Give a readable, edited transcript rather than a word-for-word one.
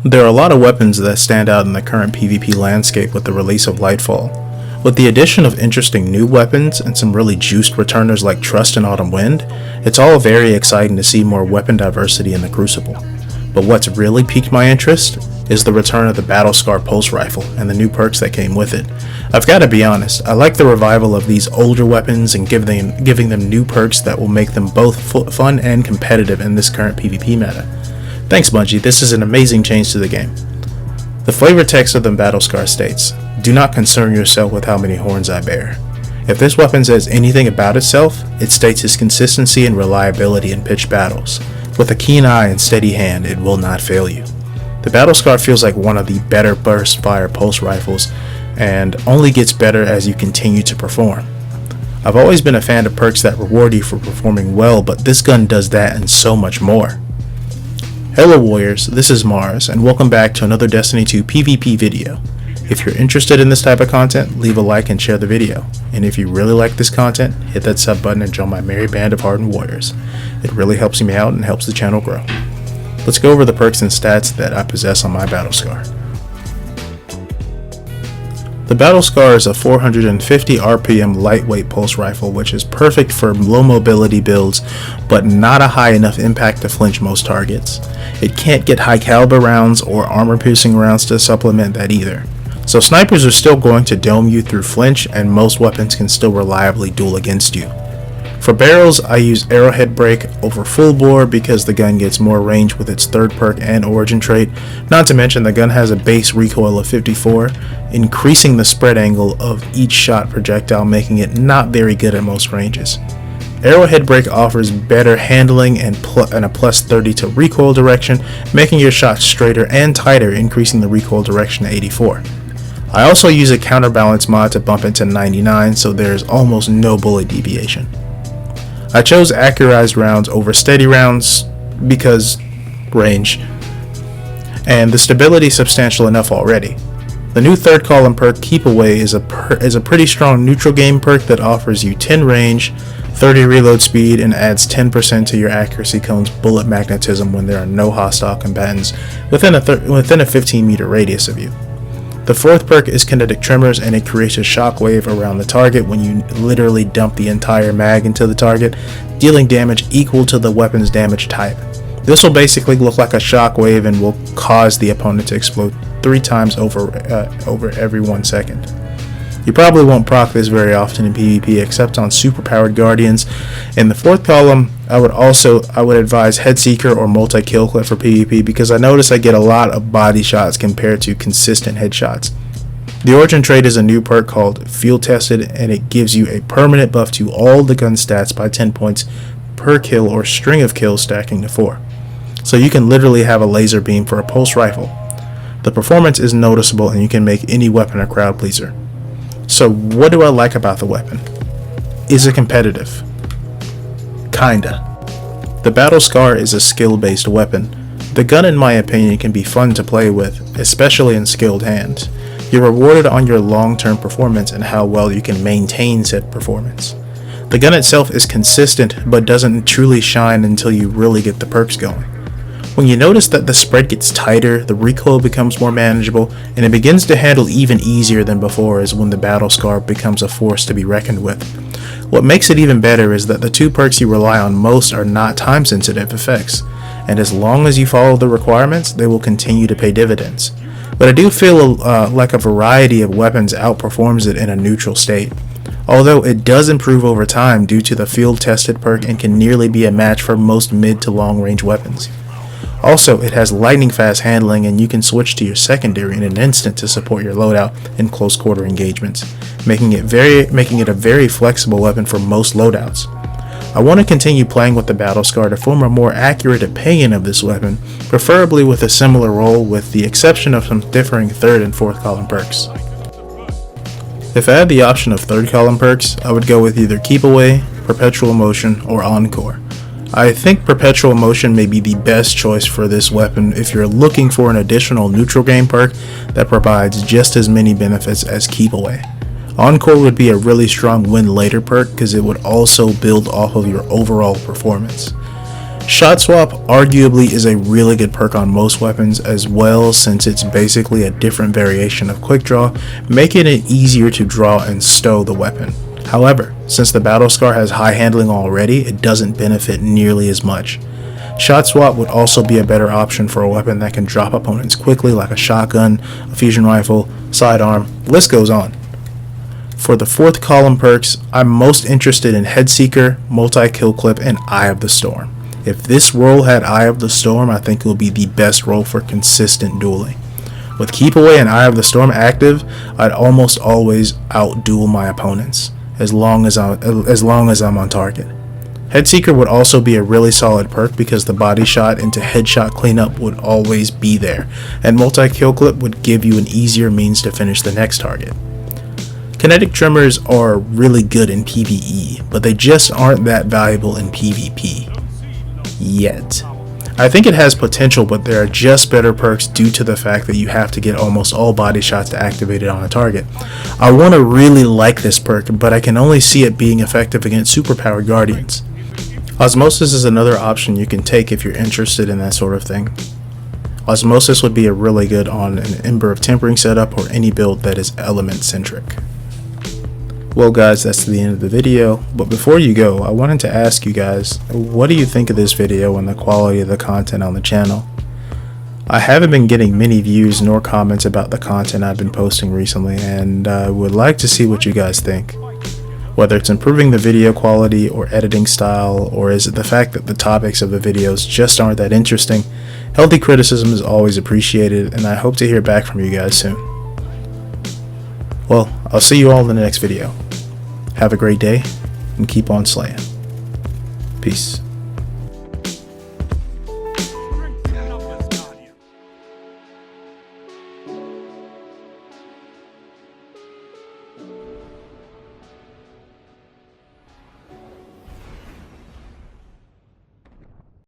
There are a lot of weapons that stand out in the current PvP landscape with the release of Lightfall. With the addition of interesting new weapons and some really juiced returners like Trust and Autumn Wind, it's all very exciting to see more weapon diversity in the Crucible. But what's really piqued my interest is the return of the Battle Scar Pulse Rifle and the new perks that came with it. I've got to be honest, I like the revival of these older weapons and giving them new perks that will make them both fun and competitive in this current PvP meta. Thanks Bungie, this is an amazing change to the game. The flavor text of the Battle Scar states, "Do not concern yourself with how many horns I bear." If this weapon says anything about itself, it states its consistency and reliability in pitched battles. With a keen eye and steady hand, it will not fail you. The Battle Scar feels like one of the better burst fire pulse rifles, and only gets better as you continue to perform. I've always been a fan of perks that reward you for performing well, but this gun does that and so much more. Hello Warriors, this is Mars, and welcome back to another Destiny 2 PvP video. If you're interested in this type of content, leave a like and share the video. And if you really like this content, hit that sub button and join my merry band of hardened warriors. It really helps me out and helps the channel grow. Let's go over the perks and stats that I possess on my Battle Scar. The Battle Scar is a 450 RPM lightweight pulse rifle, which is perfect for low mobility builds, but not a high enough impact to flinch most targets. It can't get high caliber rounds or armor piercing rounds to supplement that either. So snipers are still going to dome you through flinch, and most weapons can still reliably duel against you. For barrels, I use arrowhead break over full bore because the gun gets more range with its third perk and origin trait, not to mention the gun has a base recoil of 54, increasing the spread angle of each shot projectile, making it not very good at most ranges. Arrowhead break offers better handling and a plus 30 to recoil direction, making your shots straighter and tighter, increasing the recoil direction to 84. I also use a counterbalance mod to bump it to 99, so there's almost no bullet deviation. I chose accurized rounds over steady rounds because range, and the stability is substantial enough already. The new third column perk Keep Away is a pretty strong neutral game perk that offers you 10 range, 30 reload speed, and adds 10% to your accuracy cone's bullet magnetism when there are no hostile combatants within a 15 meter radius of you. The fourth perk is Kinetic Tremors, and it creates a shockwave around the target when you literally dump the entire mag into the target, dealing damage equal to the weapon's damage type. This will basically look like a shockwave and will cause the opponent to explode 3 times over every 1 second. You probably won't proc this very often in PvP except on superpowered guardians. In the fourth column, I would advise Headseeker or multi-kill clip for PvP because I notice I get a lot of body shots compared to consistent headshots. The origin trait is a new perk called Field Tested, and it gives you a permanent buff to all the gun stats by 10 points per kill or string of kills stacking to 4. So you can literally have a laser beam for a pulse rifle. The performance is noticeable and you can make any weapon a crowd pleaser. So what do I like about the weapon? Is it competitive? Kinda. The Battle Scar is a skill-based weapon. The gun, in my opinion, can be fun to play with, especially in skilled hands. You're rewarded on your long-term performance and how well you can maintain said performance. The gun itself is consistent, but doesn't truly shine until you really get the perks going. When you notice that the spread gets tighter, the recoil becomes more manageable, and it begins to handle even easier than before is when the Battle Scar becomes a force to be reckoned with. What makes it even better is that the 2 perks you rely on most are not time-sensitive effects, and as long as you follow the requirements, they will continue to pay dividends. But I do feel like a variety of weapons outperforms it in a neutral state, although it does improve over time due to the field-tested perk and can nearly be a match for most mid to long-range weapons. Also, it has lightning fast handling, and you can switch to your secondary in an instant to support your loadout in close quarter engagements, making it a very flexible weapon for most loadouts. I want to continue playing with the Battle Scar to form a more accurate opinion of this weapon, preferably with a similar role with the exception of some differing third and fourth column perks. If I had the option of third column perks, I would go with either Keep Away, Perpetual Motion, or Encore. I think Perpetual Motion may be the best choice for this weapon if you're looking for an additional neutral game perk that provides just as many benefits as Keep Away. Encore would be a really strong win later perk because it would also build off of your overall performance. Shot Swap arguably is a really good perk on most weapons as well, since it's basically a different variation of Quick Draw, making it easier to draw and stow the weapon. However, since the Battle Scar has high handling already, it doesn't benefit nearly as much. Shot Swap would also be a better option for a weapon that can drop opponents quickly, like a shotgun, a fusion rifle, sidearm, list goes on. For the 4th column perks, I'm most interested in Headseeker, Multi-Kill Clip, and Eye of the Storm. If this role had Eye of the Storm, I think it would be the best role for consistent dueling. With Keep Away and Eye of the Storm active, I'd almost always out-duel my opponents, as long as I'm on target. Headseeker would also be a really solid perk because the body shot into headshot cleanup would always be there, and Multi-Kill Clip would give you an easier means to finish the next target. Kinetic Tremors are really good in PvE, but they just aren't that valuable in PvP. Yet. I think it has potential, but there are just better perks due to the fact that you have to get almost all body shots to activate it on a target. I want to really like this perk, but I can only see it being effective against superpowered guardians. Osmosis is another option you can take if you're interested in that sort of thing. Osmosis would be a really good on an Ember of Tempering setup or any build that is element centric. Well guys, that's the end of the video, but before you go, I wanted to ask you guys, what do you think of this video and the quality of the content on the channel? I haven't been getting many views nor comments about the content I've been posting recently, and I would like to see what you guys think. Whether it's improving the video quality or editing style, or is it the fact that the topics of the videos just aren't that interesting, healthy criticism is always appreciated, and I hope to hear back from you guys soon. Well, I'll see you all in the next video. Have a great day, and keep on slaying. Peace.